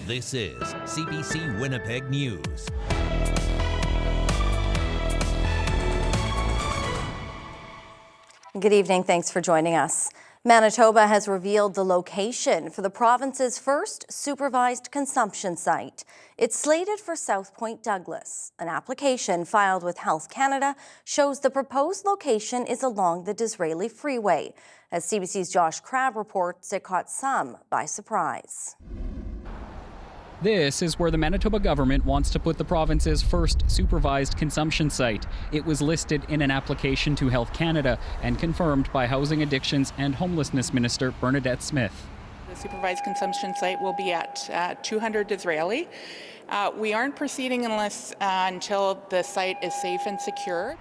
This is CBC Winnipeg News. Good evening. Thanks for joining us. Manitoba has revealed the location for the province's first supervised consumption site. It's slated for South Point Douglas. An application filed with Health Canada shows the proposed location is along the Disraeli Freeway. As CBC's Josh Crabb reports, it caught some by surprise. This is where the Manitoba government wants to put the province's first supervised consumption site. It was listed in an application to Health Canada and confirmed by Housing, Addictions and Homelessness Minister Bernadette Smith. The supervised consumption site will be at 200 Disraeli. We aren't proceeding until the site is safe and secure.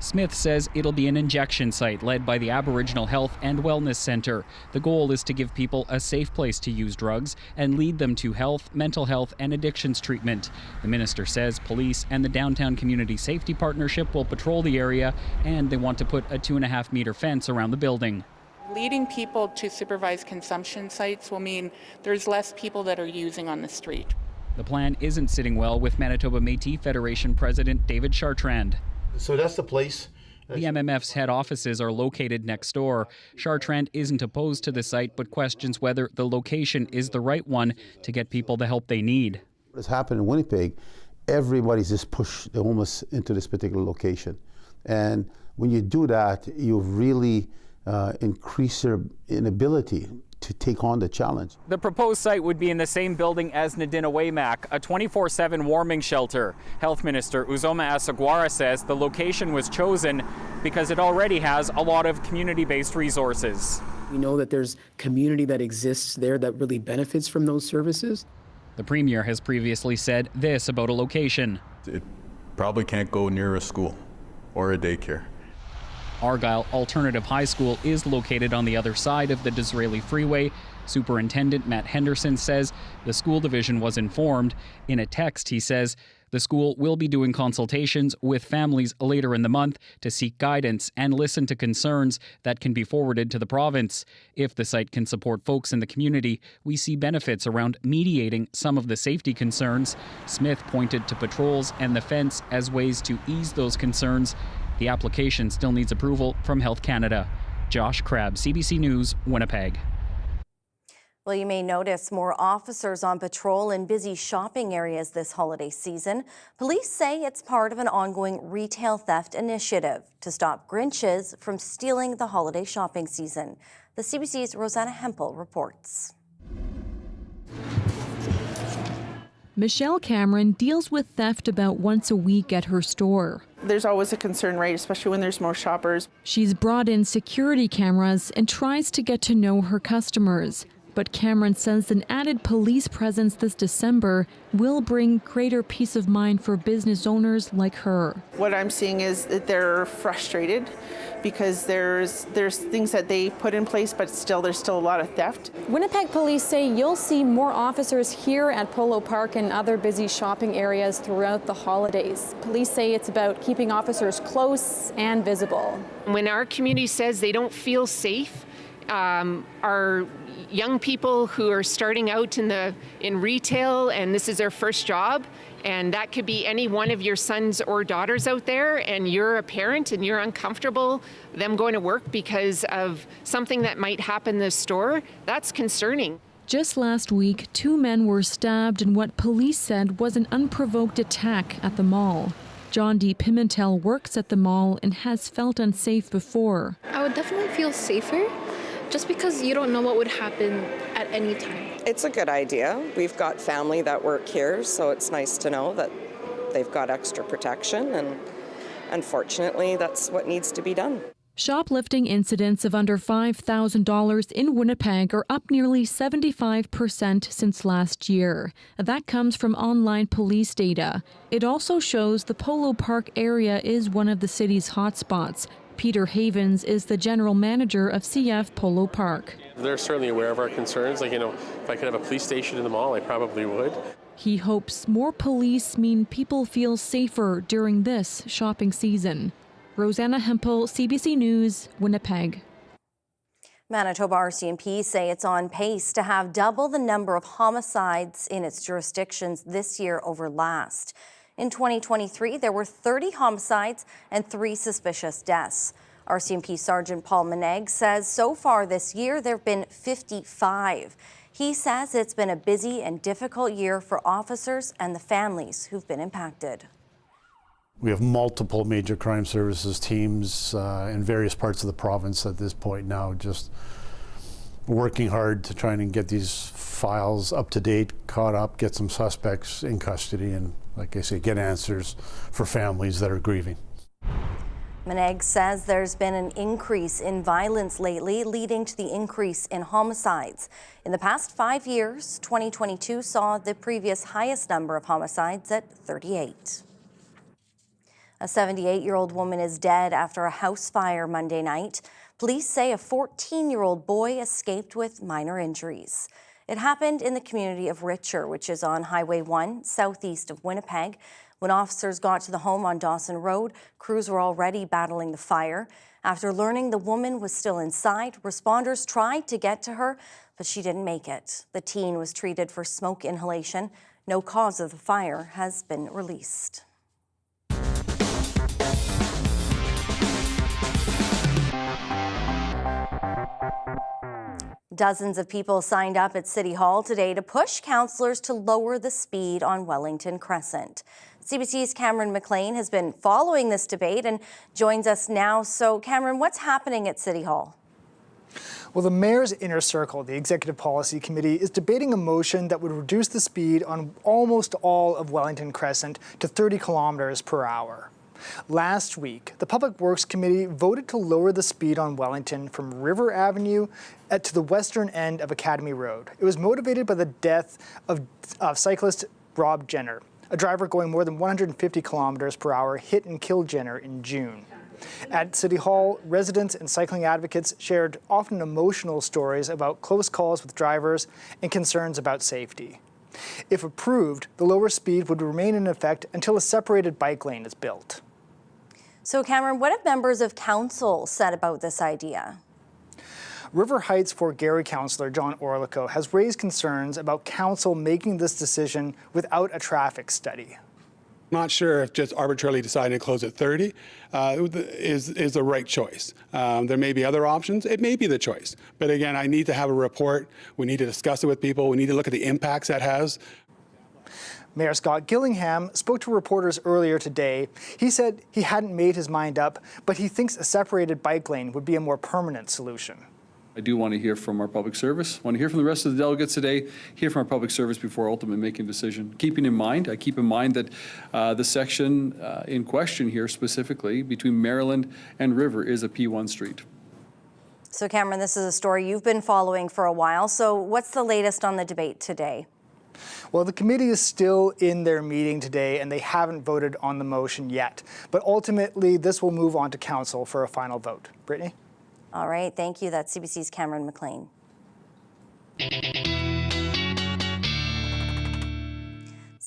Smith says it'll be an injection site led by the Aboriginal Health and Wellness Centre. The goal is to give people a safe place to use drugs and lead them to health, mental health and addictions treatment. The minister says police and the Downtown Community Safety Partnership will patrol the area, and they want to put a 2.5-meter fence around the building. Leading people to supervised consumption sites will mean there's less people that are using on the street. The plan isn't sitting well with Manitoba Métis Federation President David Chartrand. So that's the place. The MMF's head offices are located next door. Chartrand isn't opposed to the site, but questions whether the location is the right one to get people the help they need. What's happened in Winnipeg, everybody's just pushed the homeless into this particular location. And when you do that, you really increase their inability to take on the challenge. The proposed site would be in the same building as Nadina Waymak, a 24/7 warming shelter. Health Minister Uzoma Asagwara says the location was chosen because it already has a lot of community-based resources. We know that there's community that exists there that really benefits from those services. The Premier has previously said this about a location. It probably can't go near a school or a daycare. Argyle Alternative High School is located on the other side of the Disraeli Freeway. Superintendent Matt Henderson says the school division was informed. In a text, he says the school will be doing consultations with families later in the month to seek guidance and listen to concerns that can be forwarded to the province. If the site can support folks in the community, we see benefits around mediating some of the safety concerns. Smith pointed to patrols and the fence as ways to ease those concerns. The application still needs approval from Health Canada. Josh Crabb, CBC News, Winnipeg. Well, you may notice more officers on patrol in busy shopping areas this holiday season. Police say it's part of an ongoing retail theft initiative to stop Grinches from stealing the holiday shopping season. The CBC's Rosanna Hempel reports. Michelle Cameron deals with theft about once a week at her store. There's always a concern, right, especially when there's more shoppers. She's brought in security cameras and tries to get to know her customers. But Cameron says an added police presence this December will bring greater peace of mind for business owners like her. What I'm seeing is that they're frustrated because there's things that they put in place, but there's still a lot of theft. Winnipeg police say you'll see more officers here at Polo Park and other busy shopping areas throughout the holidays. Police say it's about keeping officers close and visible. When our community says they don't feel safe, our young people who are starting out in retail and this is their first job, and that could be any one of your sons or daughters out there, and you're a parent and you're uncomfortable them going to work because of something that might happen in the store, that's concerning. Just last week, 2 men were stabbed in what police said was an unprovoked attack at the mall. John D. Pimentel works at the mall and has felt unsafe before. I would definitely feel safer just because you don't know what would happen at any time. It's a good idea. We've got family that work here, so it's nice to know that they've got extra protection, and unfortunately, that's what needs to be done. Shoplifting incidents of under $5,000 in Winnipeg are up nearly 75% since last year. That comes from online police data. It also shows the Polo Park area is one of the city's hotspots. Peter Havens is the general manager of CF Polo Park. They're certainly aware of our concerns. If I could have a police station in the mall, I probably would. He hopes more police mean people feel safer during this shopping season. Rosanna Hempel, CBC News, Winnipeg. Manitoba RCMP say it's on pace to have double the number of homicides in its jurisdictions this year over last. In 2023, there were 30 homicides and 3 suspicious deaths. RCMP Sergeant Paul Meneg says so far this year there have been 55. He says it's been a busy and difficult year for officers and the families who've been impacted. We have multiple major crime services teams in various parts of the province at this point now, just working hard to try and get these files up to date, caught up, get some suspects in custody, and like I say, get answers for families that are grieving. Meneg says there's been an increase in violence lately, leading to the increase in homicides. In the past 5 years, 2022 saw the previous highest number of homicides at 38. A 78-year-old woman is dead after a house fire Monday night. Police say a 14-year-old boy escaped with minor injuries. It happened in the community of Richer, which is on Highway 1, southeast of Winnipeg. When officers got to the home on Dawson Road, crews were already battling the fire. After learning the woman was still inside, responders tried to get to her, but she didn't make it. The teen was treated for smoke inhalation. No cause of the fire has been released. Dozens of people signed up at City Hall today to push councillors to lower the speed on Wellington Crescent. CBC's Cameron McLean has been following this debate and joins us now. So, Cameron, what's happening at City Hall? Well, the Mayor's Inner Circle, the Executive Policy Committee, is debating a motion that would reduce the speed on almost all of Wellington Crescent to 30 kilometers per hour. Last week, the Public Works Committee voted to lower the speed on Wellington from River Avenue to the western end of Academy Road. It was motivated by the death of cyclist Rob Jenner. A driver going more than 150 kilometers per hour hit and killed Jenner in June. At City Hall, residents and cycling advocates shared often emotional stories about close calls with drivers and concerns about safety. If approved, the lower speed would remain in effect until a separated bike lane is built. So, Cameron, what have members of council said about this idea? River Heights Fort Garry councillor John Orlico has raised concerns about council making this decision without a traffic study. Not sure if just arbitrarily deciding to close at 30 is the right choice. There may be other options. It may be the choice. But again, I need to have a report. We need to discuss it with people. We need to look at the impacts that has. Mayor Scott Gillingham spoke to reporters earlier today. He said he hadn't made his mind up, but he thinks a separated bike lane would be a more permanent solution. I do want to hear from our public service. I want to hear from the rest of the delegates today, hear from our public service before ultimately making a decision. I keep in mind that the section in question here specifically between Maryland and River is a P1 street. So, Cameron, this is a story you've been following for a while. So what's the latest on the debate today? Well, the committee is still in their meeting today and they haven't voted on the motion yet. But ultimately, this will move on to council for a final vote. Brittany? All right, thank you. That's CBC's Cameron McLean. Let's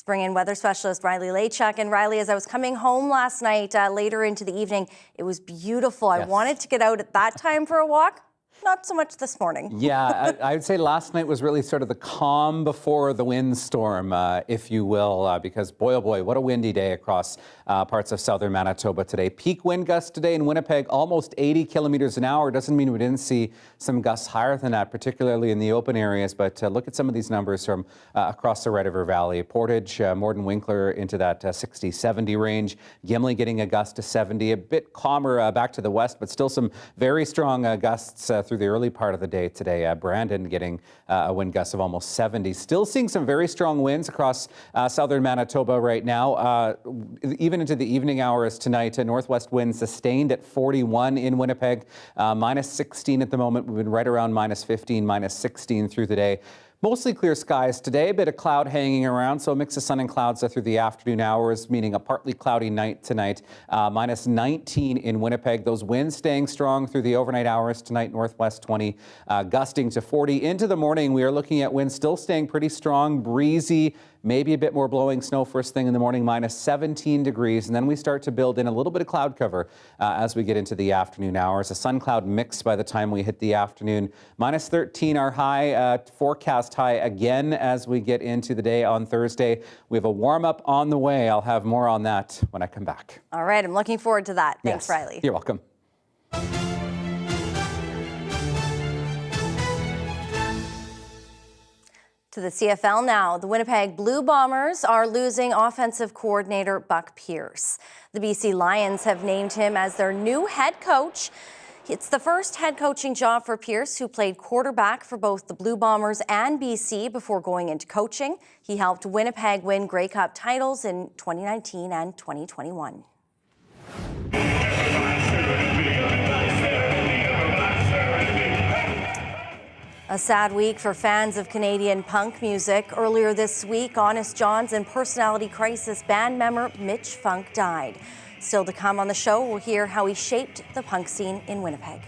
bring in weather specialist Riley Lachuk. And Riley, as I was coming home last night, later into the evening, it was beautiful. Yes. I wanted to get out at that time for a walk. Not so much this morning. Yeah, I would say last night was really sort of the calm before the windstorm, if you will, because boy, oh boy, what a windy day across parts of southern Manitoba today. Peak wind gusts today in Winnipeg, almost 80 kilometers an hour. Doesn't mean we didn't see some gusts higher than that, particularly in the open areas, but look at some of these numbers from across the Red River Valley. Portage, Morden Winkler into that 60-70 range. Gimli getting a gust to 70, a bit calmer back to the west, but still some very strong gusts through the early part of the day today. Brandon getting a wind gust of almost 70. Still seeing some very strong winds across southern Manitoba right now. Even into the evening hours tonight, northwest winds sustained at 41 in Winnipeg. Minus 16 at the moment. We've been right around minus 15, minus 16 through the day. Mostly clear skies today, a bit of cloud hanging around, so a mix of sun and clouds through the afternoon hours, meaning a partly cloudy night tonight. Minus 19 in Winnipeg. Those winds staying strong through the overnight hours tonight, northwest 20, gusting to 40. Into the morning, we are looking at winds still staying pretty strong, breezy, maybe a bit more blowing snow first thing in the morning, minus 17 degrees. And then we start to build in a little bit of cloud cover as we get into the afternoon hours. A sun-cloud mix by the time we hit the afternoon. Minus 13 our high, forecast high again as we get into the day on Thursday. We have a warm-up on the way. I'll have more on that when I come back. All right, I'm looking forward to that. Thanks, Yes. Riley. You're welcome. To the CFL now. The Winnipeg Blue Bombers are losing offensive coordinator Buck Pierce. The BC Lions have named him as their new head coach. It's the first head coaching job for Pierce, who played quarterback for both the Blue Bombers and BC before going into coaching. He helped Winnipeg win Grey Cup titles in 2019 and 2021. A sad week for fans of Canadian punk music. Earlier this week, Honest Jon's and Personality Crisis band member Mitch Funk died. Still to come on the show, we'll hear how he shaped the punk scene in Winnipeg.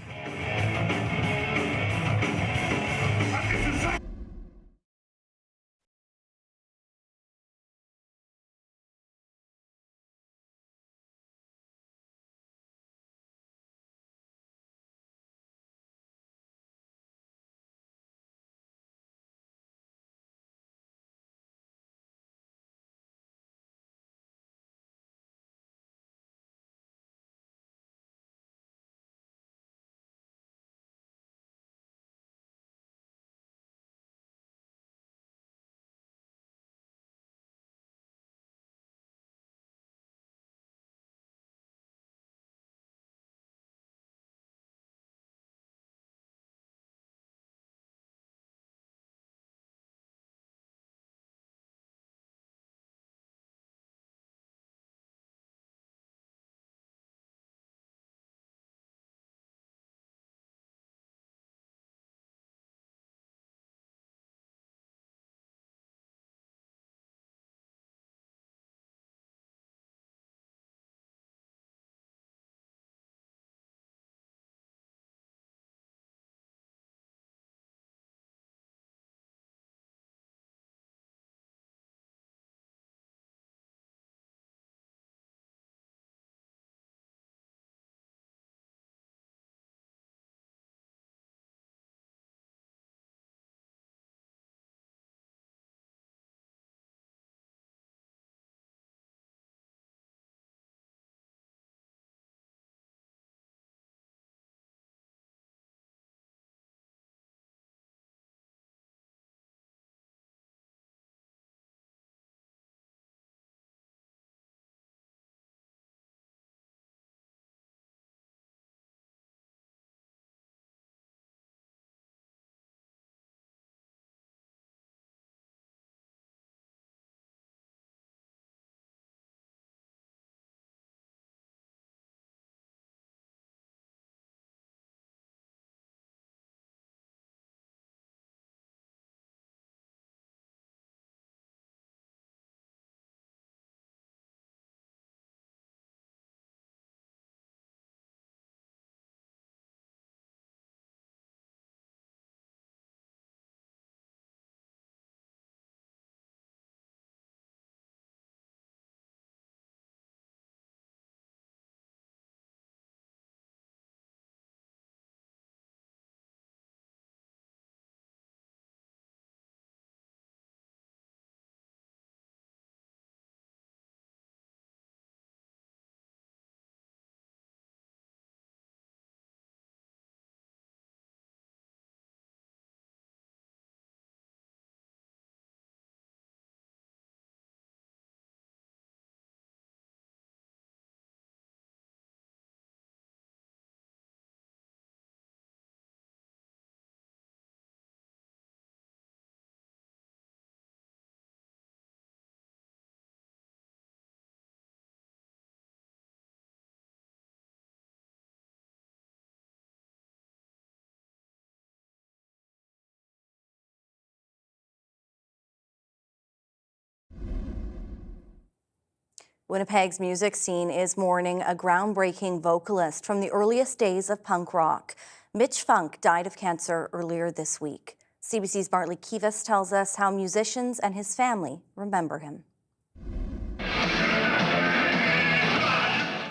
Winnipeg's music scene is mourning a groundbreaking vocalist from the earliest days of punk rock. Mitch Funk died of cancer earlier this week. CBC's Bartley Kivas tells us how musicians and his family remember him.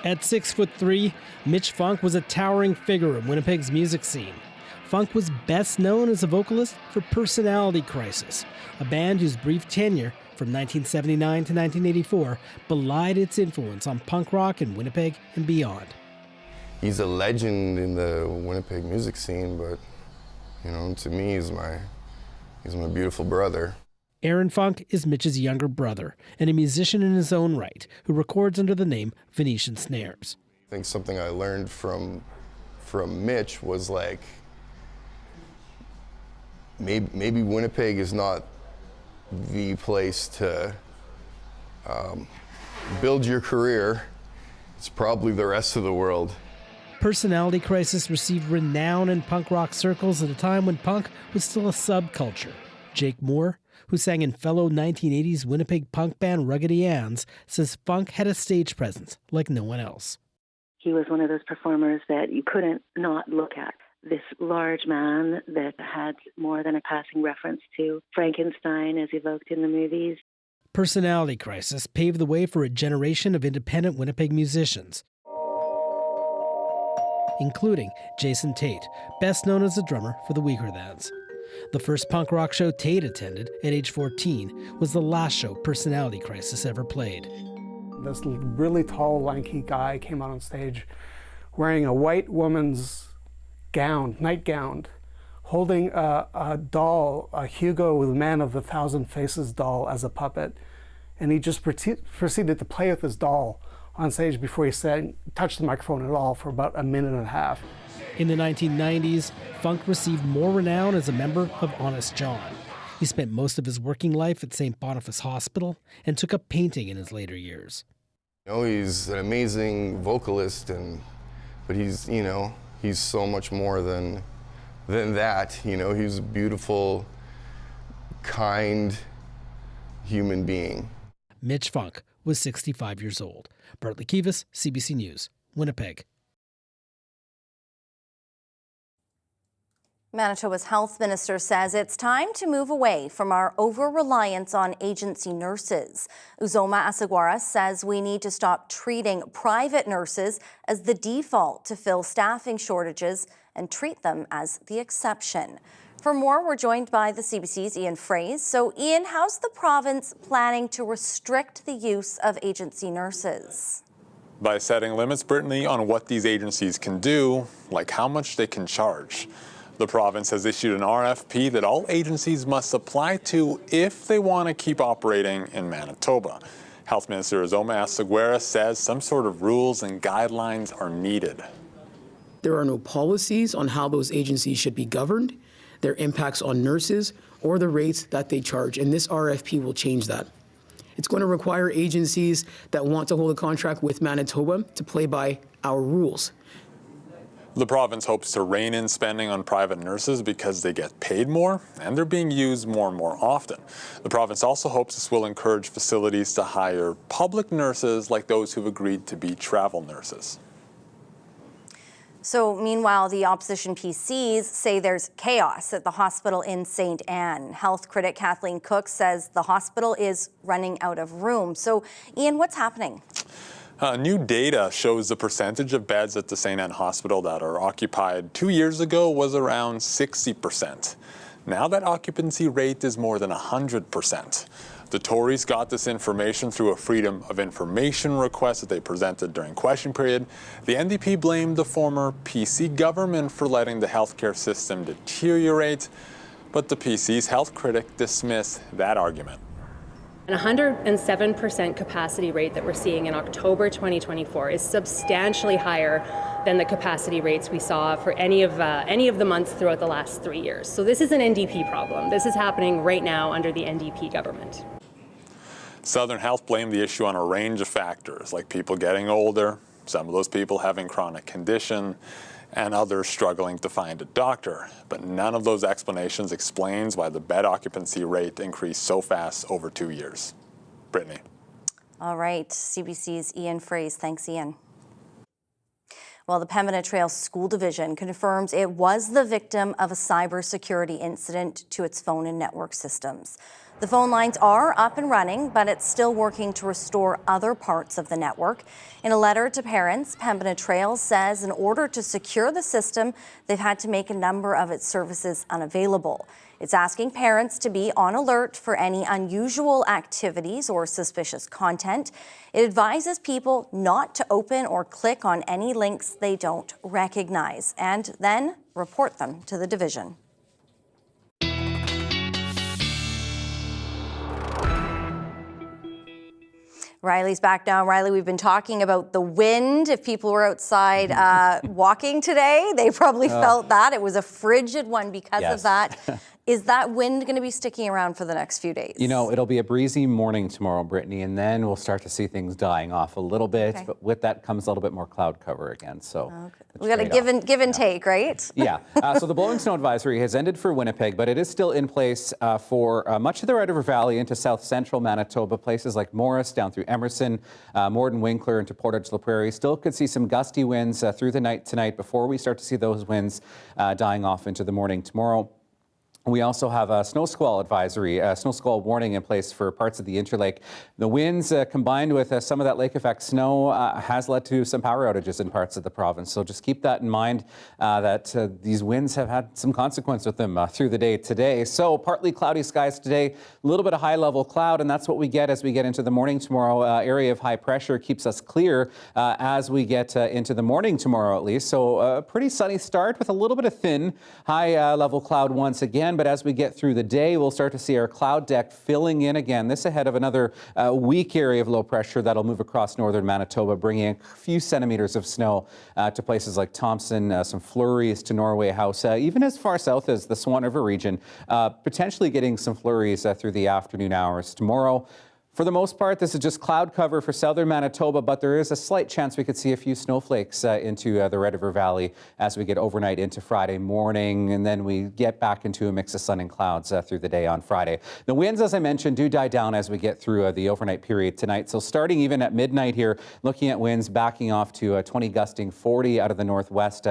At 6'3", Mitch Funk was a towering figure in Winnipeg's music scene. Funk was best known as a vocalist for Personality Crisis, a band whose brief tenure from 1979 to 1984 belied its influence on punk rock in Winnipeg and beyond. He's a legend in the Winnipeg music scene, but you know, to me, he's my beautiful brother. Aaron Funk is Mitch's younger brother and a musician in his own right who records under the name Venetian Snares. I think something I learned from Mitch was like, maybe Winnipeg is not the place to build your career. It's probably the rest of the world. Personality Crisis received renown in punk rock circles at a time when punk was still a subculture. Jake Moore, who sang in fellow 1980s Winnipeg punk band Ruggedy Ann's, says Funk had a stage presence like no one else. He was one of those performers that you couldn't not look at. This large man that had more than a passing reference to Frankenstein as evoked in the movies. Personality Crisis paved the way for a generation of independent Winnipeg musicians, including Jason Tate, best known as a drummer for the Weakerthans. The first punk rock show Tate attended at age 14 was the last show Personality Crisis ever played. This really tall, lanky guy came out on stage wearing a white woman's gown, nightgown, holding a doll, a Hugo the Man of the Thousand Faces doll as a puppet. And he just proceeded to play with his doll on stage before he touched the microphone at all for about a minute and a half. In the 1990s, Funk received more renown as a member of Honest John. He spent most of his working life at St. Boniface Hospital and took up painting in his later years. You know, he's an amazing vocalist, but he's so much more than that. You know, he's a beautiful, kind human being. Mitch Funk was 65 years old. Bartley Kivas, CBC News, Winnipeg. Manitoba's health minister says it's time to move away from our over-reliance on agency nurses. Uzoma Asagwara says we need to stop treating private nurses as the default to fill staffing shortages and treat them as the exception. For more, we're joined by the CBC's Ian Fraze. So Ian, how's the province planning to restrict the use of agency nurses? By setting limits, Brittany, on what these agencies can do, like how much they can charge. The province has issued an RFP that all agencies must apply to if they want to keep operating in Manitoba. Health Minister Uzoma Asagwara says some sort of rules and guidelines are needed. There are no policies on how those agencies should be governed, their impacts on nurses, or the rates that they charge, and this RFP will change that. It's going to require agencies that want to hold a contract with Manitoba to play by our rules. The province hopes to rein in spending on private nurses because they get paid more and they're being used more and more often. The province also hopes this will encourage facilities to hire public nurses like those who've agreed to be travel nurses. So meanwhile, the opposition PCs say there's chaos at the hospital in St. Anne. Health critic Kathleen Cook says the hospital is running out of room. So Ian, what's happening? New data shows the percentage of beds at the St. Anne Hospital that are occupied 2 years ago was around 60%. Now that occupancy rate is more than 100%. The Tories got this information through a Freedom of Information request that they presented during question period. The NDP blamed the former PC government for letting the healthcare system deteriorate, but the PC's health critic dismissed that argument. An 107% capacity rate that we're seeing in October 2024 is substantially higher than the capacity rates we saw for any of the months throughout the last 3 years. So this is an NDP problem. This is happening right now under the NDP government. Southern Health blamed the issue on a range of factors, like people getting older, some of those people having chronic condition, and others struggling to find a doctor. But none of those explanations explains why the bed occupancy rate increased so fast over 2 years. Brittany. All right, CBC's Ian Fraze. Thanks, Ian. Well, the Pembina Trail School Division confirms it was the victim of a cybersecurity incident to its phone and network systems. The phone lines are up and running, but it's still working to restore other parts of the network. In a letter to parents, Pembina Trail says in order to secure the system, they've had to make a number of its services unavailable. It's asking parents to be on alert for any unusual activities or suspicious content. It advises people not to open or click on any links they don't recognize, and then report them to the division. Riley's back now. Riley, we've been talking about the wind. If people were outside walking today, they probably felt that. It was a frigid one because of that. Is that wind going to be sticking around for the next few days? You know, it'll be a breezy morning tomorrow, Brittany, and then we'll start to see things dying off a little bit. Okay. But with that comes a little bit more cloud cover again. So we got to give and take, right? Yeah. So the blowing snow advisory has ended for Winnipeg, but it is still in place for much of the Red River Valley into south central Manitoba. Places like Morris down through Emerson, Morden, Winkler into Portage la Prairie still could see some gusty winds through the night tonight before we start to see those winds dying off into the morning tomorrow. We also have a snow squall advisory, snow squall warning in place for parts of the Interlake. The winds combined with some of that lake effect snow has led to some power outages in parts of the province. So just keep that in mind that these winds have had some consequence with them through the day today. So partly cloudy skies today, a little bit of high level cloud, and that's what we get as we get into the morning tomorrow. Area of high pressure keeps us clear as we get into the morning tomorrow at least. So a pretty sunny start with a little bit of thin high level cloud once again. But as we get through the day, we'll start to see our cloud deck filling in again. This ahead of another weak area of low pressure that'll move across northern Manitoba, bringing a few centimeters of snow to places like Thompson, some flurries to Norway House, even as far south as the Swan River region, potentially getting some flurries through the afternoon hours tomorrow. For the most part, this is just cloud cover for southern Manitoba, but there is a slight chance we could see a few snowflakes into the Red River Valley as we get overnight into Friday morning, and then we get back into a mix of sun and clouds through the day on Friday. The winds, as I mentioned, do die down as we get through the overnight period tonight. So starting even at midnight here, looking at winds backing off to 20 gusting 40 out of the northwest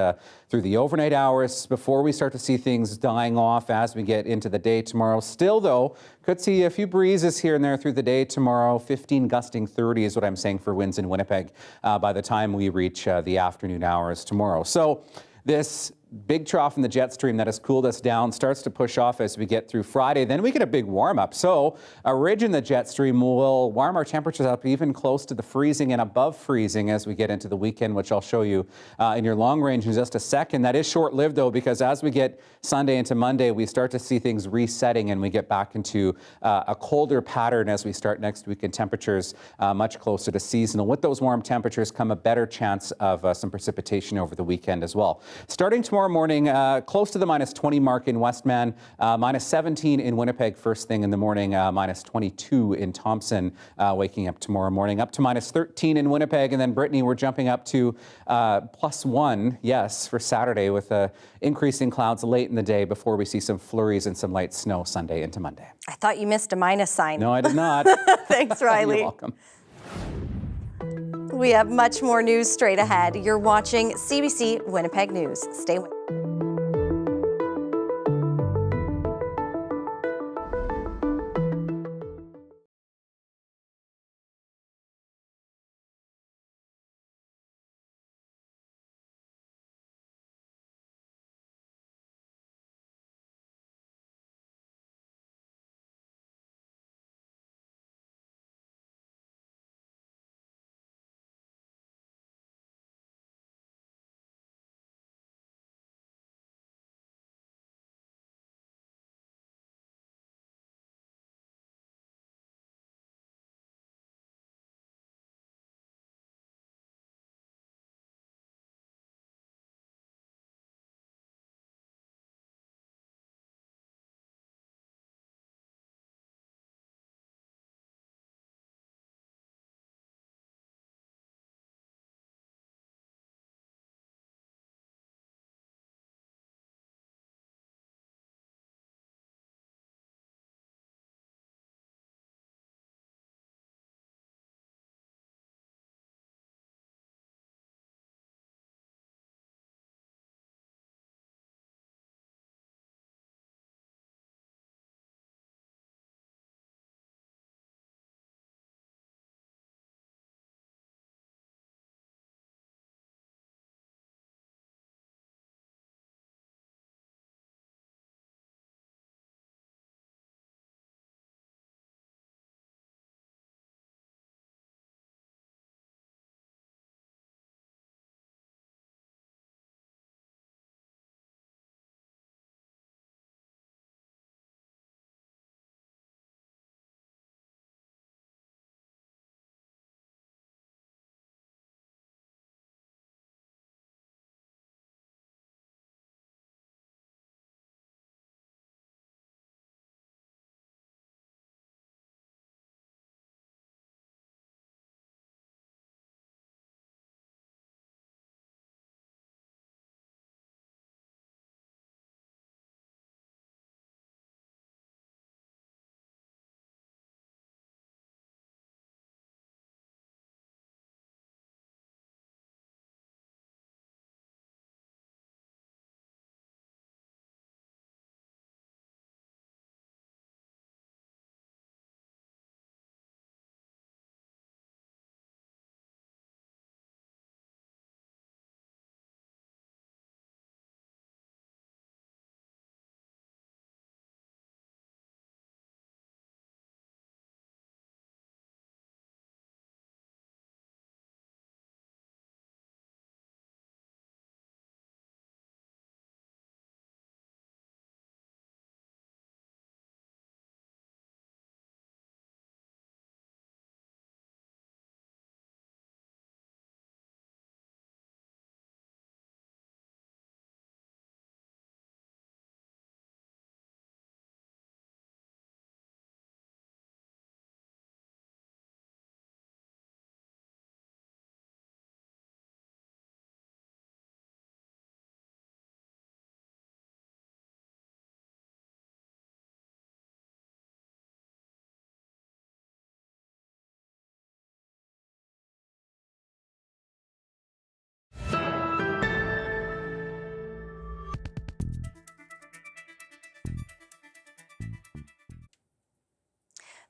through the overnight hours before we start to see things dying off as we get into the day tomorrow. Still, though, could see a few breezes here and there through the day tomorrow. 15 gusting 30 is what I'm saying for winds in Winnipeg by the time we reach the afternoon hours tomorrow. So this big trough in the jet stream that has cooled us down starts to push off as we get through Friday. Then we get a big warm up. So a ridge in the jet stream will warm our temperatures up even close to the freezing and above freezing as we get into the weekend, which I'll show you in your long range in just a second. That is short lived though, because as we get Sunday into Monday, we start to see things resetting and we get back into a colder pattern as we start next week in temperatures much closer to seasonal. With those warm temperatures come a better chance of some precipitation over the weekend as well. Starting tomorrow morning, close to the minus 20 mark in Westman, minus 17 in Winnipeg first thing in the morning, minus 22 in Thompson waking up tomorrow morning, up to minus 13 in Winnipeg, and then Brittany, we're jumping up to +1, yes, for Saturday with increasing clouds late in the day before we see some flurries and some light snow Sunday into Monday. I thought you missed a minus sign. No, I did not. Thanks, Riley. You're welcome. We have much more news straight ahead. You're watching CBC Winnipeg News. Stay with us.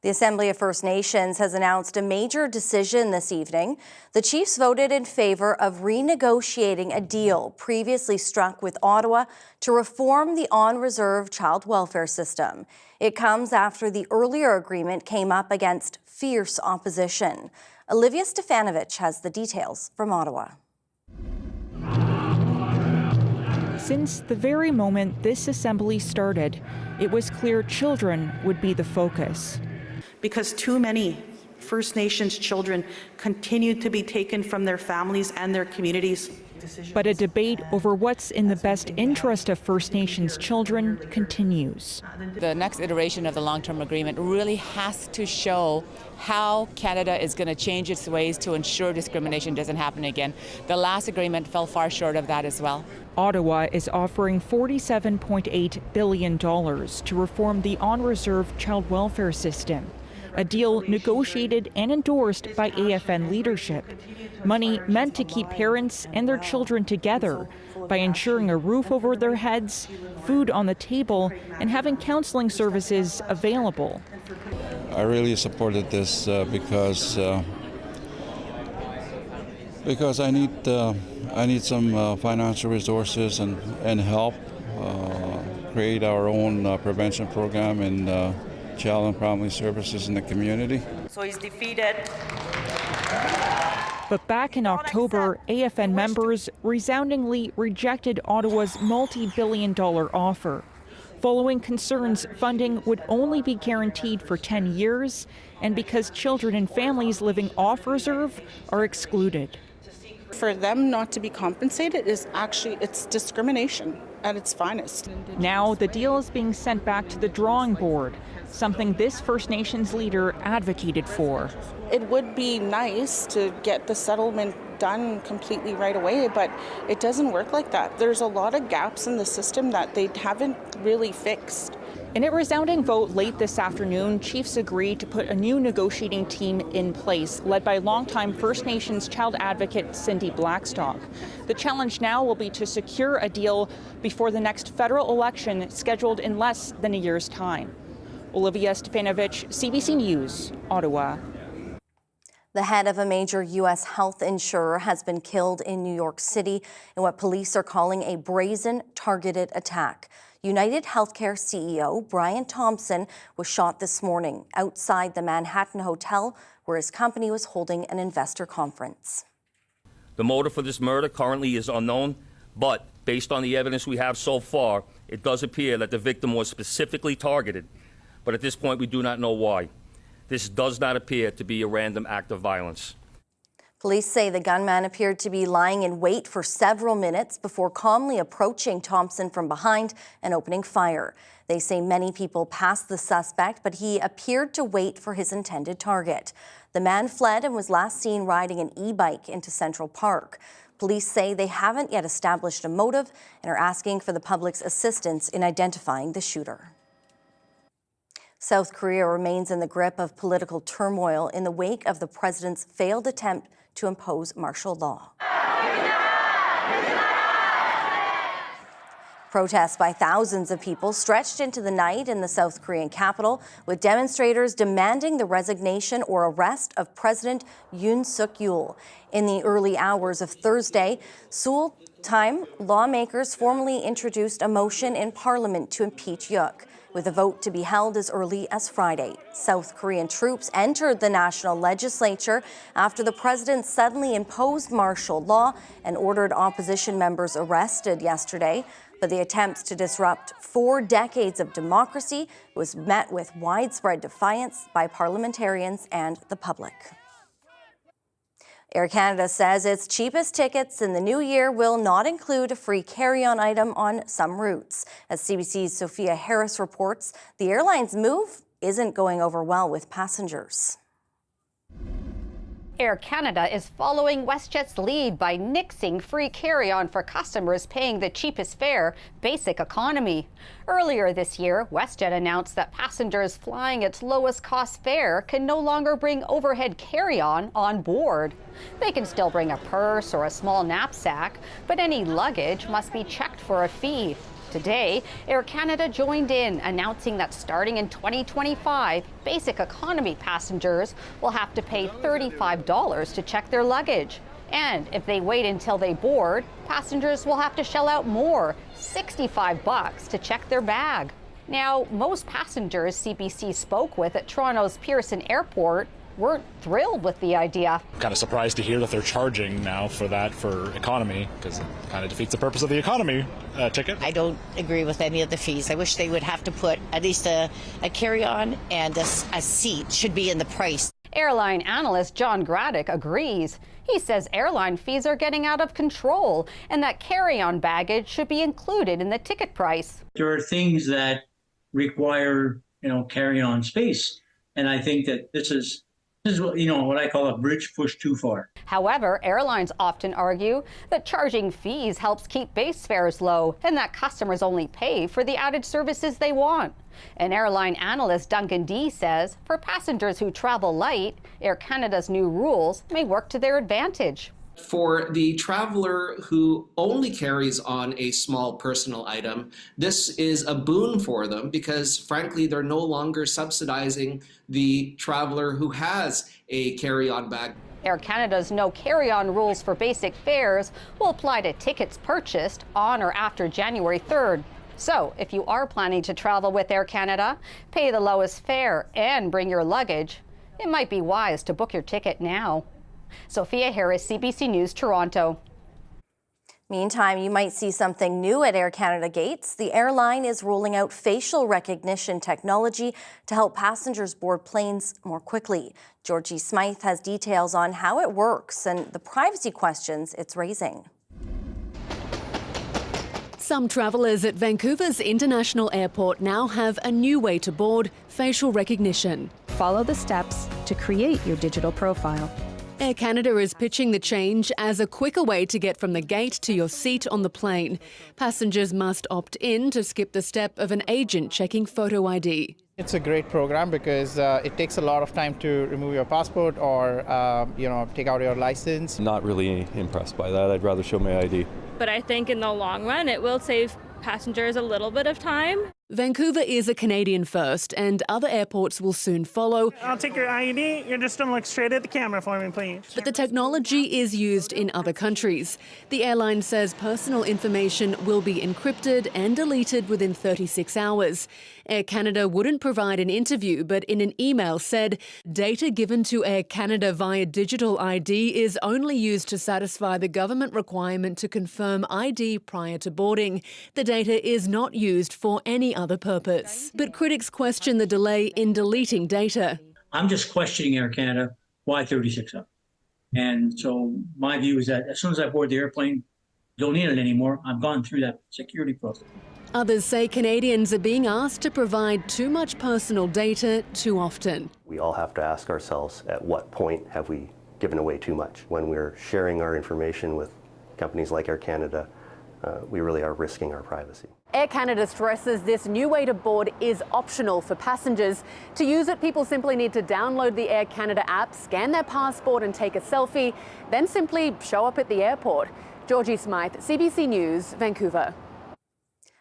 The Assembly of First Nations has announced a major decision this evening. The Chiefs voted in favor of renegotiating a deal previously struck with Ottawa to reform the on-reserve child welfare system. It comes after the earlier agreement came up against fierce opposition. Olivia Stefanovic has the details from Ottawa. Since the very moment this assembly started, it was clear children would be the focus. Because too many First Nations children continue to be taken from their families and their communities. But a debate over what's in the best interest of First Nations children continues. The next iteration of the long-term agreement really has to show how Canada is going to change its ways to ensure discrimination doesn't happen again. The last agreement fell far short of that as well. Ottawa is offering $47.8 billion to reform the on-reserve child welfare system, a deal negotiated and endorsed by AFN leadership. Money meant to keep parents and their children together by ensuring a roof over their heads, food on the table, and having counseling services available. I really supported this because I need some financial resources and help create our own prevention program and child and family services in the community. So he's defeated. But back in October, AFN members resoundingly rejected Ottawa's multi-billion-dollar offer, following concerns funding would only be guaranteed for 10 years and because children and families living off reserve are excluded. For them not to be compensated is actually, it's discrimination at its finest. Now the deal is being sent back to the drawing board, something this First Nations leader advocated for. It would be nice to get the settlement done completely right away, but it doesn't work like that. There's a lot of gaps in the system that they haven't really fixed. In a resounding vote late this afternoon, Chiefs agreed to put a new negotiating team in place, led by longtime First Nations child advocate Cindy Blackstock. The challenge now will be to secure a deal before the next federal election scheduled in less than a year's time. Olivia Stefanovic, CBC News, Ottawa. The head of a major U.S. health insurer has been killed in New York City in what police are calling a brazen, targeted attack. UnitedHealthcare CEO Brian Thompson was shot this morning outside the Manhattan Hotel where his company was holding an investor conference. The motive for this murder currently is unknown, but based on the evidence we have so far, it does appear that the victim was specifically targeted. But at this point, we do not know why. This does not appear to be a random act of violence. Police say the gunman appeared to be lying in wait for several minutes before calmly approaching Thompson from behind and opening fire. They say many people passed the suspect, but he appeared to wait for his intended target. The man fled and was last seen riding an e-bike into Central Park. Police say they haven't yet established a motive and are asking for the public's assistance in identifying the shooter. South Korea remains in the grip of political turmoil in the wake of the president's failed attempt to impose martial law. Protests by thousands of people stretched into the night in the South Korean capital, with demonstrators demanding the resignation or arrest of President Yoon Suk-yeol. In the early hours of Thursday, Seoul time, lawmakers formally introduced a motion in Parliament to impeach Yook, with a vote to be held as early as Friday. South Korean troops entered the national legislature after the president suddenly imposed martial law and ordered opposition members arrested yesterday. But the attempts to disrupt 4 decades of democracy was met with widespread defiance by parliamentarians and the public. Air Canada says its cheapest tickets in the new year will not include a free carry-on item on some routes. As CBC's Sophia Harris reports, the airline's move isn't going over well with passengers. Air Canada is following WestJet's lead by nixing free carry-on for customers paying the cheapest fare, basic economy. Earlier this year, WestJet announced that passengers flying its lowest cost fare can no longer bring overhead carry-on on board. They can still bring a purse or a small knapsack, but any luggage must be checked for a fee. Today, Air Canada joined in, announcing that starting in 2025, basic economy passengers will have to pay $35 to check their luggage. And if they wait until they board, passengers will have to shell out more, $65 to check their bag. Now, most passengers CBC spoke with at Toronto's Pearson Airport weren't thrilled with the idea. Kind of surprised to hear that they're charging now for that for economy, because it kind of defeats the purpose of the economy ticket. I don't agree with any of the fees. I wish they would have to put at least a carry-on and a seat should be in the price. Airline analyst John Graddick agrees. He says airline fees are getting out of control and that carry-on baggage should be included in the ticket price. There are things that require, carry-on space, and I think that this is what I call a bridge pushed too far. However, airlines often argue that charging fees helps keep base fares low and that customers only pay for the added services they want. An airline analyst, Duncan D, says for passengers who travel light, Air Canada's new rules may work to their advantage. For the traveler who only carries on a small personal item, this is a boon for them because, frankly, they're no longer subsidizing the traveler who has a carry-on bag. Air Canada's no carry-on rules for basic fares will apply to tickets purchased on or after January 3rd. So, if you are planning to travel with Air Canada, pay the lowest fare and bring your luggage, it might be wise to book your ticket now. Sophia Harris, CBC News, Toronto. Meantime, you might see something new at Air Canada gates. The airline is rolling out facial recognition technology to help passengers board planes more quickly. Georgie Smythe has details on how it works and the privacy questions it's raising. Some travellers at Vancouver's International Airport now have a new way to board: facial recognition. Follow the steps to create your digital profile. Air Canada is pitching the change as a quicker way to get from the gate to your seat on the plane. Passengers must opt in to skip the step of an agent checking photo ID. It's a great program because it takes a lot of time to remove your passport or, take out your license. Not really impressed by that. I'd rather show my ID. But I think in the long run, it will save passengers a little bit of time. Vancouver is a Canadian first, and other airports will soon follow. I'll take your ID. You're just going to look straight at the camera for me, please. But the technology is used in other countries. The airline says personal information will be encrypted and deleted within 36 hours. Air Canada wouldn't provide an interview, but in an email said data given to Air Canada via digital ID is only used to satisfy the government requirement to confirm ID prior to boarding. The data is not used for any other purpose. But critics question the delay in deleting data. I'm just questioning Air Canada, why 36 hours? And so my view is that as soon as I board the airplane, don't need it anymore. I've gone through that security process. Others say Canadians are being asked to provide too much personal data too often. We all have to ask ourselves, at what point have we given away too much? When we're sharing our information with companies like Air Canada, we really are risking our privacy. Air Canada stresses this new way to board is optional for passengers. To use it, people simply need to download the Air Canada app, scan their passport and take a selfie, then simply show up at the airport. Georgie Smythe, CBC News, Vancouver.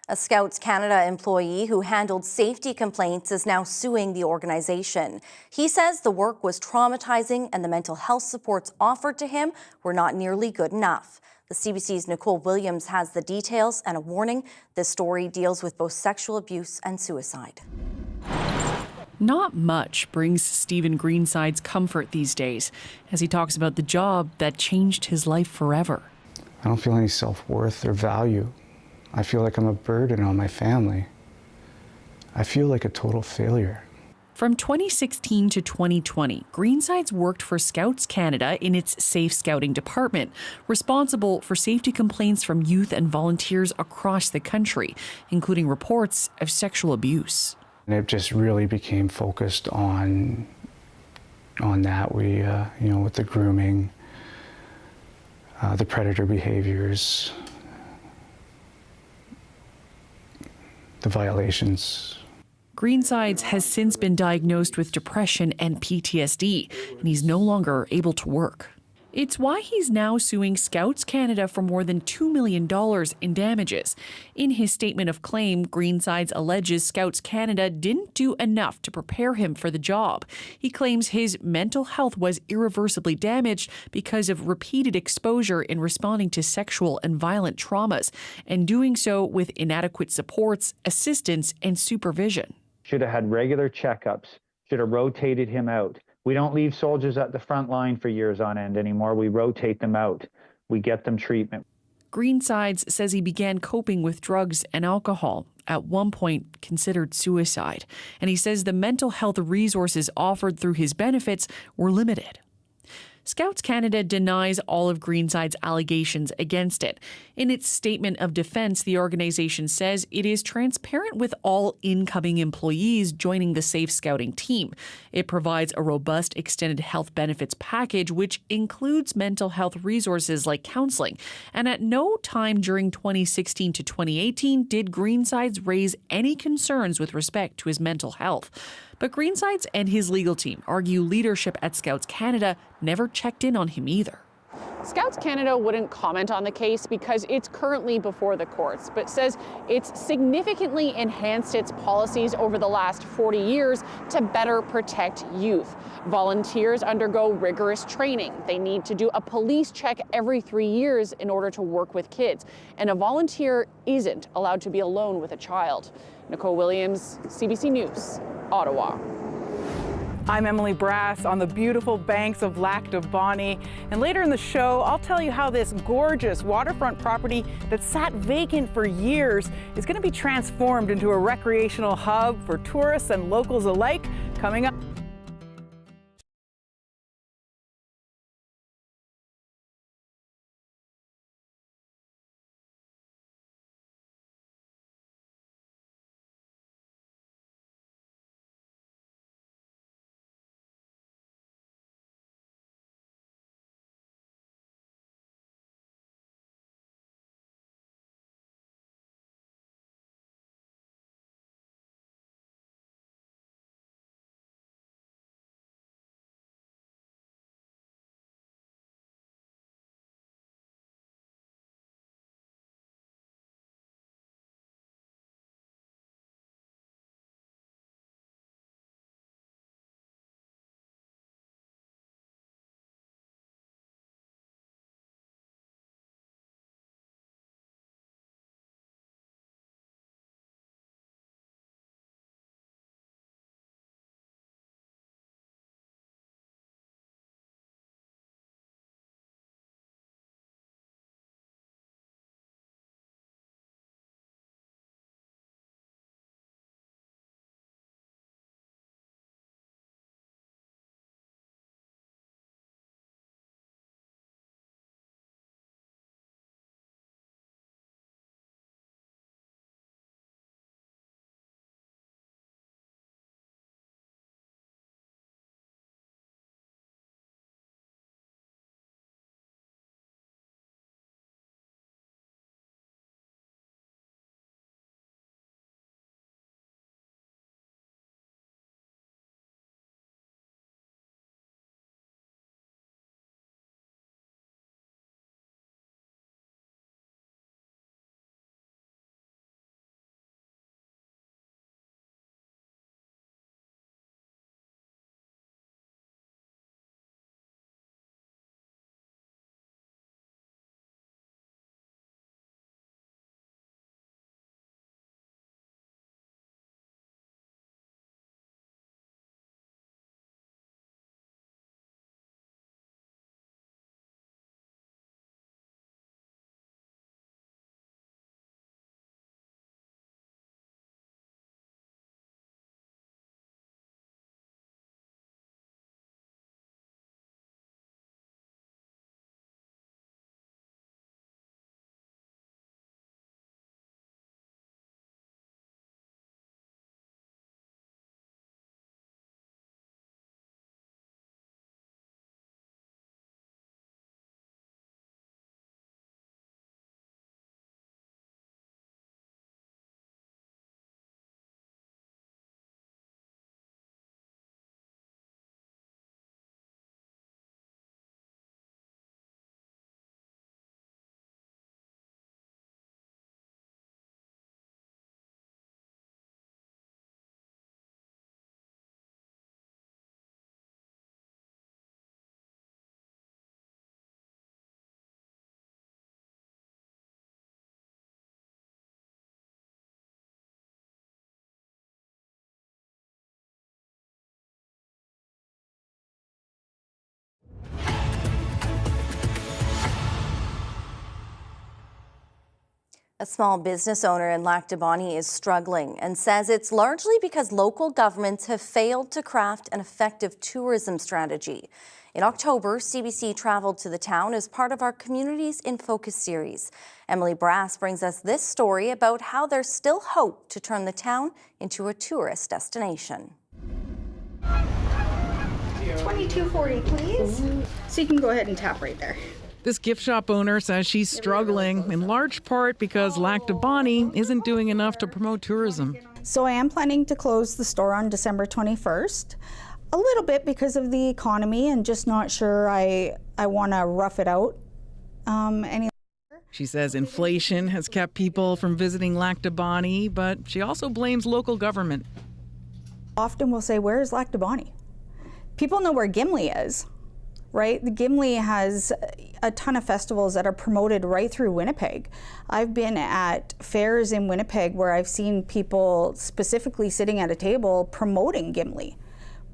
A Scouts Canada employee who handled safety complaints is now suing the organization. He says the work was traumatizing and the mental health supports offered to him were not nearly good enough. The CBC's Nicole Williams has the details and a warning. This story deals with both sexual abuse and suicide. Not much brings Stephen Greenside's comfort these days as he talks about the job that changed his life forever. I don't feel any self-worth or value. I feel like I'm a burden on my family. I feel like a total failure. From 2016 to 2020, Greensides worked for Scouts Canada in its Safe Scouting department, responsible for safety complaints from youth and volunteers across the country, including reports of sexual abuse. And it just really became focused on that. We, with the grooming, the predator behaviors, the violations. Greensides has since been diagnosed with depression and PTSD, and he's no longer able to work. It's why he's now suing Scouts Canada for more than $2 million in damages. In his statement of claim, Greensides alleges Scouts Canada didn't do enough to prepare him for the job. He claims his mental health was irreversibly damaged because of repeated exposure in responding to sexual and violent traumas, and doing so with inadequate supports, assistance, and supervision. Should have had regular checkups, should have rotated him out. We don't leave soldiers at the front line for years on end anymore. We rotate them out. We get them treatment. Greensides says he began coping with drugs and alcohol, at one point considered suicide. And he says the mental health resources offered through his benefits were limited. Scouts Canada denies all of Greenside's allegations against it. In its statement of defense, the organization says it is transparent with all incoming employees joining the Safe Scouting team. It provides a robust extended health benefits package, which includes mental health resources like counseling. And at no time during 2016 to 2018 did Greensides raise any concerns with respect to his mental health. But Greensides and his legal team argue leadership at Scouts Canada never checked in on him either. Scouts Canada wouldn't comment on the case because it's currently before the courts, but says it's significantly enhanced its policies over the last 40 years to better protect youth. Volunteers undergo rigorous training. They need to do a police check every 3 years in order to work with kids. And a volunteer isn't allowed to be alone with a child. Nicole Williams, CBC News, Ottawa. I'm Emily Brass on the beautiful banks of Lac du Bonnet. And later in the show, I'll tell you how this gorgeous waterfront property that sat vacant for years is going to be transformed into a recreational hub for tourists and locals alike, coming up. A small business owner in Lac du Bonnet is struggling and says it's largely because local governments have failed to craft an effective tourism strategy. In October, CBC traveled to the town as part of our Communities in Focus series. Emily Brass brings us this story about how there's still hope to turn the town into a tourist destination. $22.40, please. So you can go ahead and tap right there. This gift shop owner says she's struggling, in large part because Lac du Bonnet isn't doing enough to promote tourism. So I am planning to close the store on December 21st. A little bit because of the economy and just not sure I want to rough it out any longer. She says inflation has kept people from visiting Lac du Bonnet, but she also blames local government. Often we'll say, where is Lac du Bonnet? People know where Gimli is, right? The Gimli has a ton of festivals that are promoted right through Winnipeg. I've been at fairs in Winnipeg where I've seen people specifically sitting at a table promoting Gimli.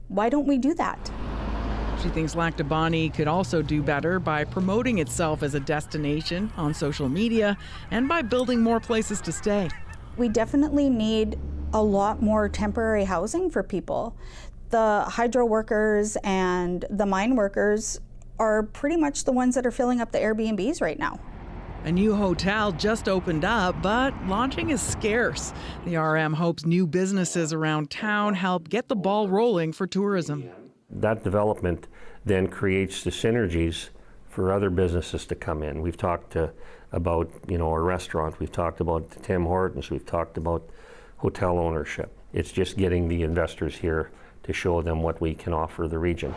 Why don't we do that? She thinks Lac du Bonnet could also do better by promoting itself as a destination on social media and by building more places to stay. We definitely need a lot more temporary housing for people. The hydro workers and the mine workers are pretty much the ones that are filling up the Airbnbs right now. A new hotel just opened up, but lodging is scarce. The RM hopes new businesses around town help get the ball rolling for tourism. That development then creates the synergies for other businesses to come in. We've talked about, our restaurant, we've talked about Tim Hortons, we've talked about hotel ownership. It's just getting the investors here to show them what we can offer the region.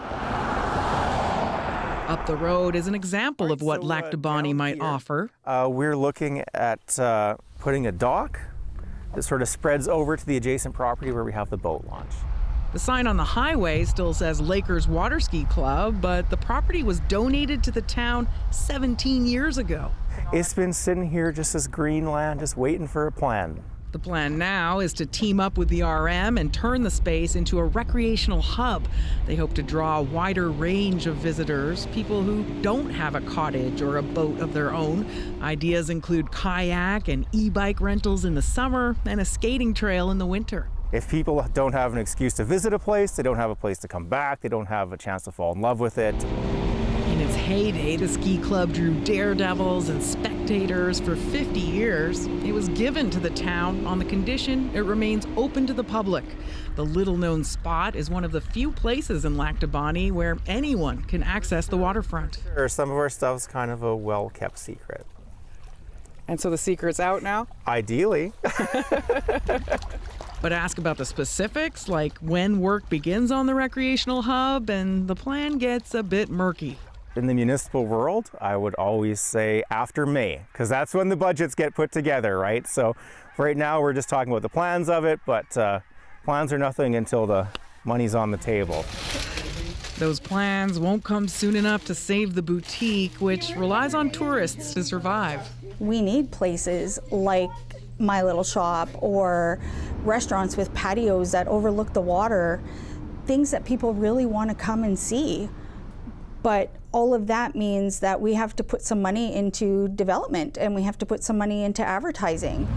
Up the road is an example of what Lac du Bonnet might offer. We're looking at putting a dock that sort of spreads over to the adjacent property where we have the boat launch. The sign on the highway still says Lakers Water Ski Club, but the property was donated to the town 17 years ago. It's been sitting here just as green land, just waiting for a plan. The plan now is to team up with the RM and turn the space into a recreational hub. They hope to draw a wider range of visitors, people who don't have a cottage or a boat of their own. Ideas include kayak and e-bike rentals in the summer and a skating trail in the winter. If people don't have an excuse to visit a place, they don't have a place to come back, they don't have a chance to fall in love with it. In its heyday, the ski club drew daredevils and spectators for 50 years. It was given to the town on the condition it remains open to the public. The little-known spot is one of the few places in Lac du Bonnet where anyone can access the waterfront. Some of our stuff's kind of a well-kept secret. And so the secret's out now? Ideally. But ask about the specifics, like when work begins on the recreational hub, and the plan gets a bit murky. In the municipal world, I would always say after May, because that's when the budgets get put together, right? So right now we're just talking about the plans of it, but plans are nothing until the money's on the table. Those plans won't come soon enough to save the boutique, which relies on tourists to survive. We need places like My Little Shop or restaurants with patios that overlook the water, things that people really want to come and see. But all of that means that we have to put some money into development and we have to put some money into advertising.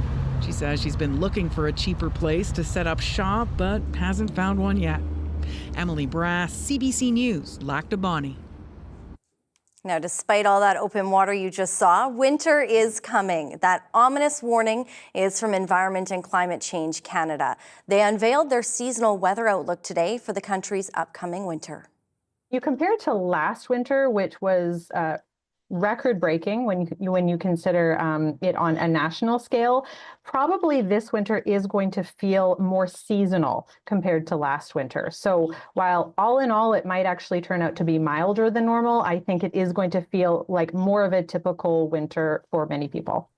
She says she's been looking for a cheaper place to set up shop, but hasn't found one yet. Emily Brass, CBC News, Lac du Bonnet. Now, despite all that open water you just saw, winter is coming. That ominous warning is from Environment and Climate Change Canada. They unveiled their seasonal weather outlook today for the country's upcoming winter. You compare it to last winter, which was record-breaking when you consider it on a national scale. Probably this winter is going to feel more seasonal compared to last winter. So while all in all it might actually turn out to be milder than normal, I think it is going to feel like more of a typical winter for many people.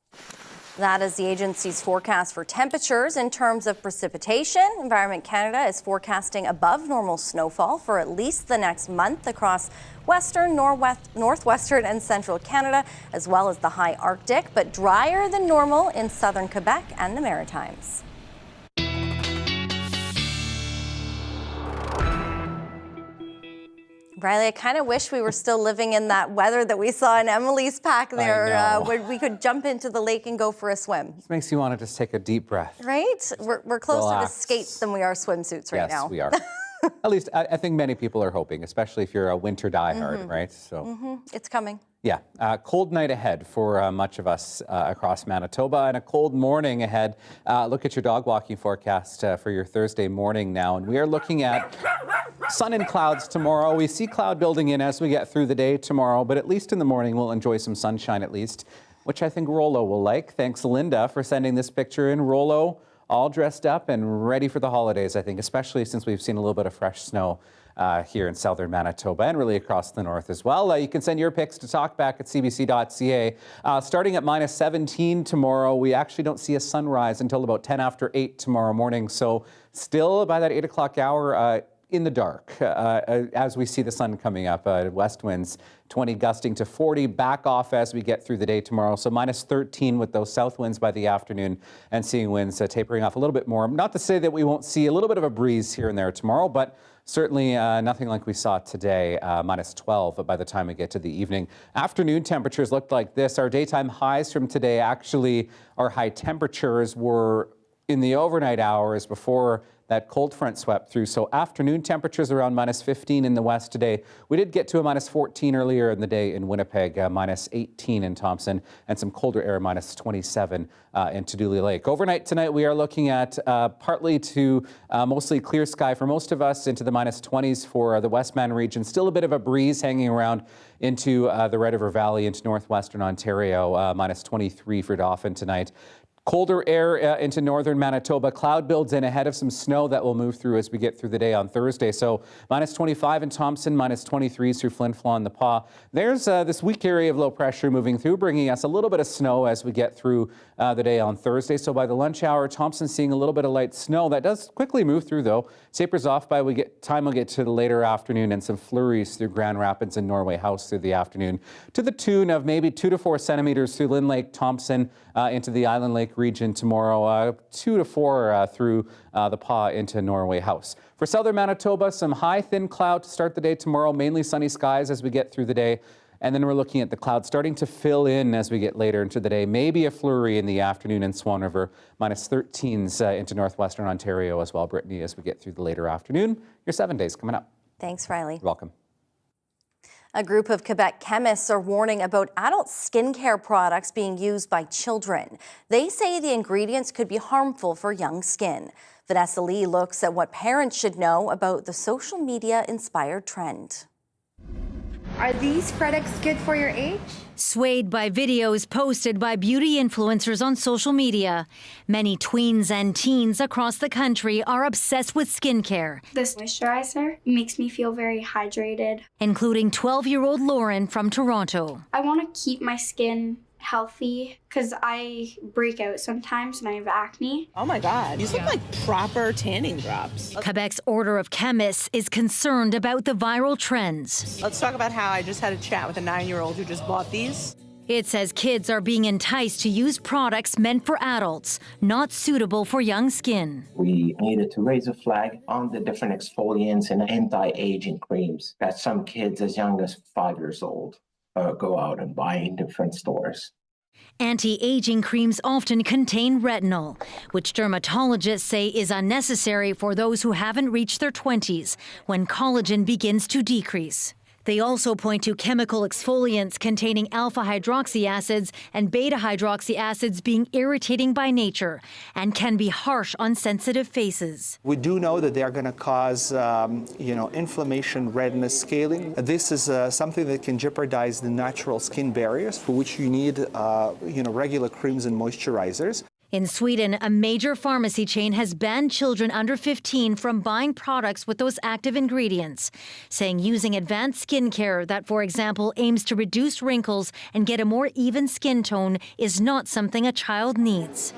That is the agency's forecast for temperatures. In terms of precipitation, Environment Canada is forecasting above normal snowfall for at least the next month across western, northwestern and central Canada, as well as the high Arctic, but drier than normal in southern Quebec and the Maritimes. Riley, I kind of wish we were still living in that weather that we saw in Emily's pack there, where we could jump into the lake and go for a swim. This makes you want to just take a deep breath. Right? We're closer to skates than we are swimsuits right now. Yes, we are. At least I think many people are hoping, especially if you're a winter diehard, right? So it's coming. Yeah, cold night ahead for much of us across Manitoba, and a cold morning ahead. Look at your dog walking forecast for your Thursday morning now, and we are looking at sun and clouds tomorrow. We see cloud building in as we get through the day tomorrow, but at least in the morning we'll enjoy some sunshine at least, which I think Rollo will like. Thanks, Linda, for sending this picture in. Rollo, all dressed up and ready for the holidays, I think, especially since we've seen a little bit of fresh snow here in southern Manitoba and really across the north as well. You can send your pics to talkback@cbc.ca. Starting at -17 tomorrow, we actually don't see a sunrise until about 10 after 8 tomorrow morning. So still by that 8 o'clock hour in the dark as we see the sun coming up. West winds 20 gusting to 40, back off as we get through the day tomorrow. So -13 with those south winds by the afternoon and seeing winds tapering off a little bit more. Not to say that we won't see a little bit of a breeze here and there tomorrow, but certainly nothing like we saw today, -12 by the time we get to the evening. Afternoon temperatures looked like this. Our daytime highs from today, actually, our high temperatures were in the overnight hours before that cold front swept through. So afternoon temperatures around -15 in the west today. We did get to a -14 earlier in the day in Winnipeg, -18 in Thompson, and some colder air, -27 into Dooley Lake. Overnight tonight, we are looking at partly to mostly clear sky for most of us, into the -20s for the Westman region. Still a bit of a breeze hanging around into the Red River Valley, into northwestern Ontario, -23 for Dauphin tonight. Colder air into northern Manitoba. Cloud builds in ahead of some snow that will move through as we get through the day on Thursday. So -25 in Thompson, -23s through Flin Flon, the Pas. There's this weak area of low pressure moving through, bringing us a little bit of snow as we get through the day on Thursday. So by the lunch hour, Thompson seeing a little bit of light snow. That does quickly move through, though. Tapers off by we'll get to the later afternoon, and some flurries through Grand Rapids and Norway House through the afternoon, to the tune of maybe 2 to 4 centimeters through Lynn Lake, Thompson, into the Island Lake region tomorrow, 2 to 4 through the Pas into Norway House. For southern Manitoba, some high thin cloud to start the day tomorrow, mainly sunny skies as we get through the day. And then we're looking at the clouds starting to fill in as we get later into the day. Maybe a flurry in the afternoon in Swan River, -13s into northwestern Ontario as well, Brittany, as we get through the later afternoon. Your 7 days coming up. Thanks, Riley. You're welcome. A group of Quebec chemists are warning about adult skincare products being used by children. They say the ingredients could be harmful for young skin. Vanessa Lee looks at what parents should know about the social media-inspired trend. Are these products good for your age? Swayed by videos posted by beauty influencers on social media, many tweens and teens across the country are obsessed with skincare. This moisturizer makes me feel very hydrated. Including 12-year-old Lauren from Toronto. I want to keep my skin healthy because I break out sometimes and I have acne. Oh my God, these look like proper tanning drops. Quebec's Order of Chemists is concerned about the viral trends. Let's talk about how I just had a chat with a 9-year-old who just bought these. It says kids are being enticed to use products meant for adults, not suitable for young skin. We needed to raise a flag on the different exfoliants and anti-aging creams that some kids as young as 5 years old go out and buy in different stores. Anti-aging creams often contain retinol, which dermatologists say is unnecessary for those who haven't reached their 20s, when collagen begins to decrease. They also point to chemical exfoliants containing alpha-hydroxy acids and beta-hydroxy acids being irritating by nature and can be harsh on sensitive faces. We do know that they are going to cause, inflammation, redness, scaling. This is something that can jeopardize the natural skin barriers for which you need, regular creams and moisturizers. In Sweden, a major pharmacy chain has banned children under 15 from buying products with those active ingredients, saying using advanced skincare that, for example, aims to reduce wrinkles and get a more even skin tone is not something a child needs.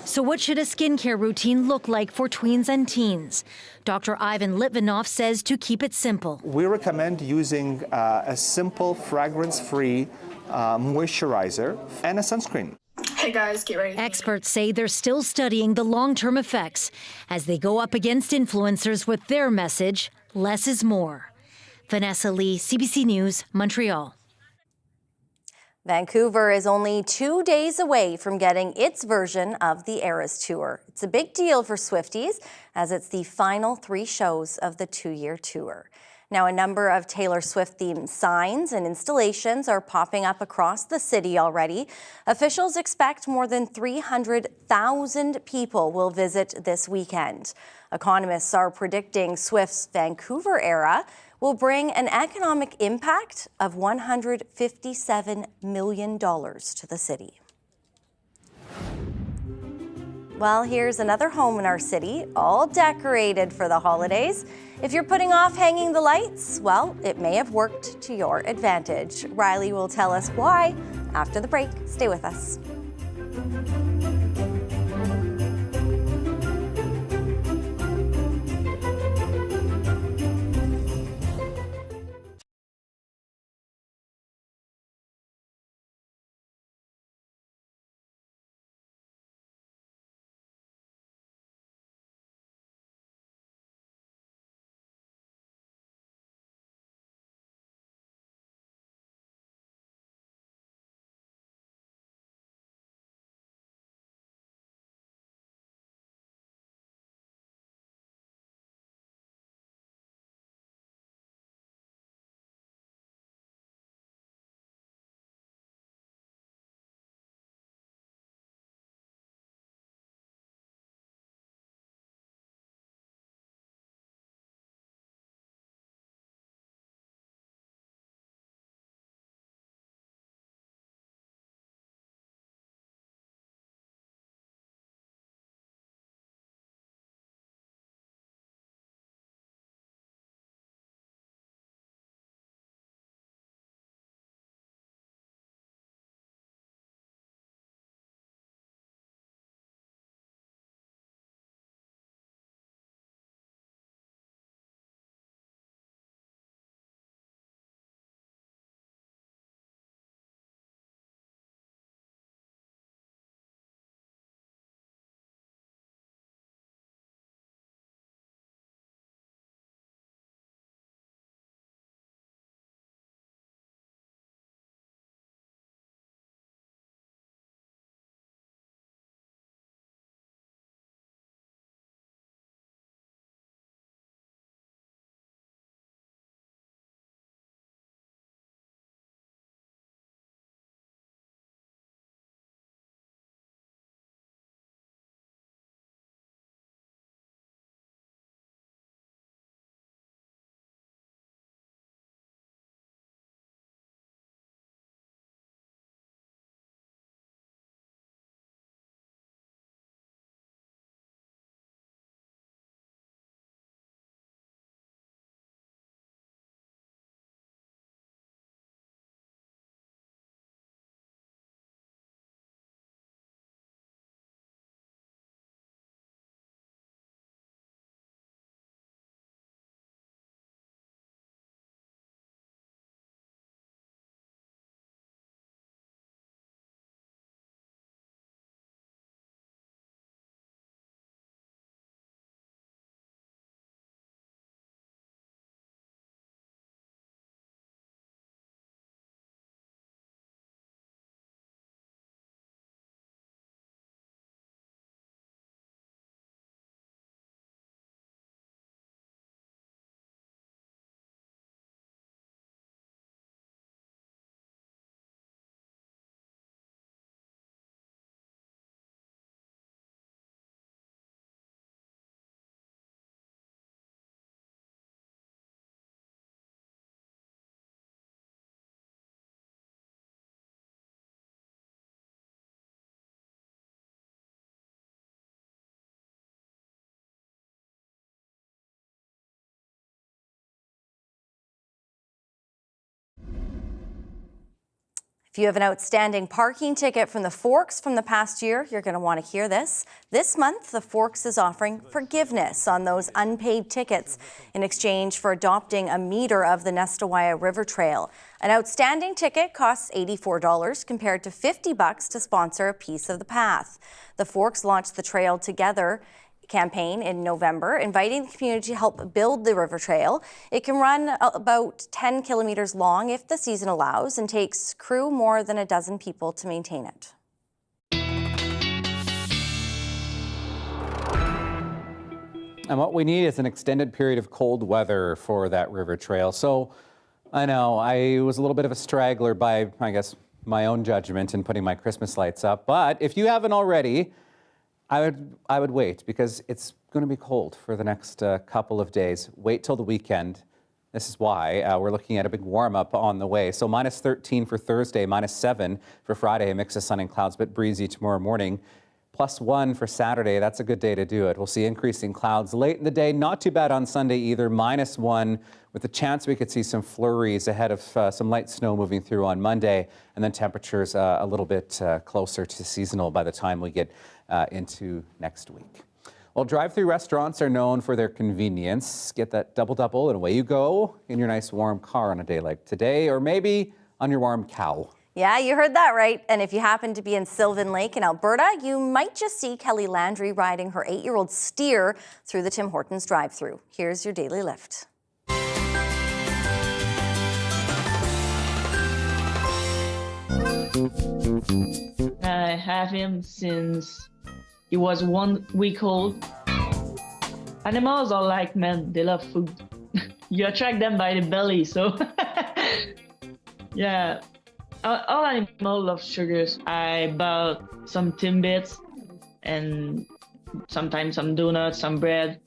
So what should a skincare routine look like for tweens and teens? Dr. Ivan Litvinov says to keep it simple. We recommend using a simple, fragrance-free moisturizer and a sunscreen. Hey guys, get ready. Experts say they're still studying the long-term effects as they go up against influencers with their message, less is more. Vanessa Lee, CBC News, Montreal. Vancouver is only 2 days away from getting its version of the Eras Tour. It's a big deal for Swifties, as it's the final 3 shows of the 2-year tour. Now, a number of Taylor Swift-themed signs and installations are popping up across the city already. Officials expect more than 300,000 people will visit this weekend. Economists are predicting Swift's Vancouver era will bring an economic impact of $157 million to the city. Well, here's another home in our city, all decorated for the holidays. If you're putting off hanging the lights, well, it may have worked to your advantage. Riley will tell us why after the break. Stay with us. If you have an outstanding parking ticket from the Forks from the past year, you're going to want to hear this. This month, the Forks is offering forgiveness on those unpaid tickets in exchange for adopting a meter of the Nestawaya River Trail. An outstanding ticket costs $84 compared to $50 to sponsor a piece of the path. The Forks launched the trail together campaign in November, inviting the community to help build the river trail. It can run about 10 kilometers long if the season allows and takes crew more than a dozen people to maintain it. And what we need is an extended period of cold weather for that river trail. So I know I was a little bit of a straggler by, I guess, my own judgment in putting my Christmas lights up. But if you haven't already, I would wait, because it's going to be cold for the next couple of days. Wait till the weekend. This is why we're looking at a big warm-up on the way. So minus 13 for Thursday, minus 7 for Friday, a mix of sun and clouds, but breezy tomorrow morning. +1 for Saturday. That's a good day to do it. We'll see increasing clouds late in the day. Not too bad on Sunday either. -1 with the chance we could see some flurries ahead of some light snow moving through on Monday. And then temperatures a little bit closer to seasonal by the time we get into next week. Well, drive-thru restaurants are known for their convenience. Get that double-double and away you go in your nice warm car on a day like today, or maybe on your warm cow. Yeah, you heard that right. And if you happen to be in Sylvan Lake in Alberta, you might just see Kelly Landry riding her 8-year-old steer through the Tim Hortons drive-thru. Here's your daily lift. I have him since he was 1 week old. Animals are like men, they love food. You attract them by the belly, so yeah. All animals love sugars. I bought some Timbits and sometimes some donuts, some bread.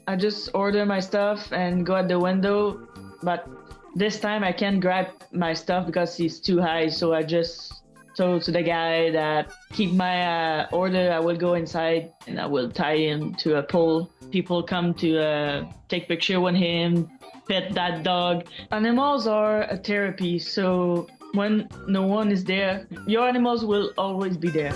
I just order my stuff and go at the window, but this time I can't grab my stuff because he's too high, so I just told to the guy that keep my order, I will go inside and I will tie him to a pole. People come to take picture with him, pet that dog. Animals are a therapy, so when no one is there, your animals will always be there.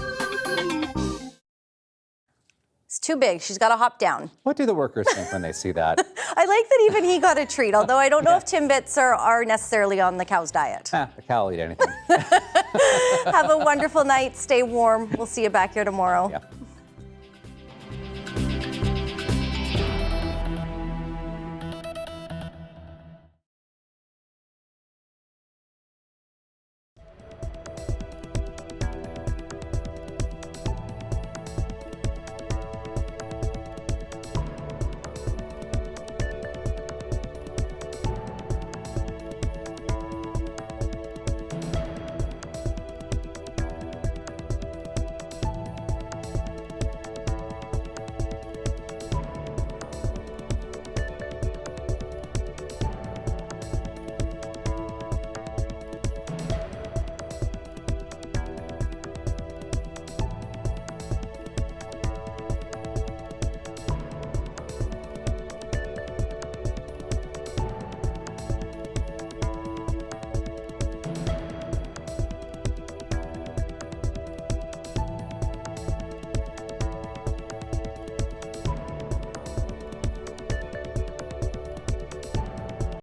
It's too big. She's got to hop down. What do the workers think when they see that? I like that even he got a treat, although I don't know if Timbits are necessarily on the cow's diet. The cow will eat anything. Have a wonderful night. Stay warm. We'll see you back here tomorrow. Yeah.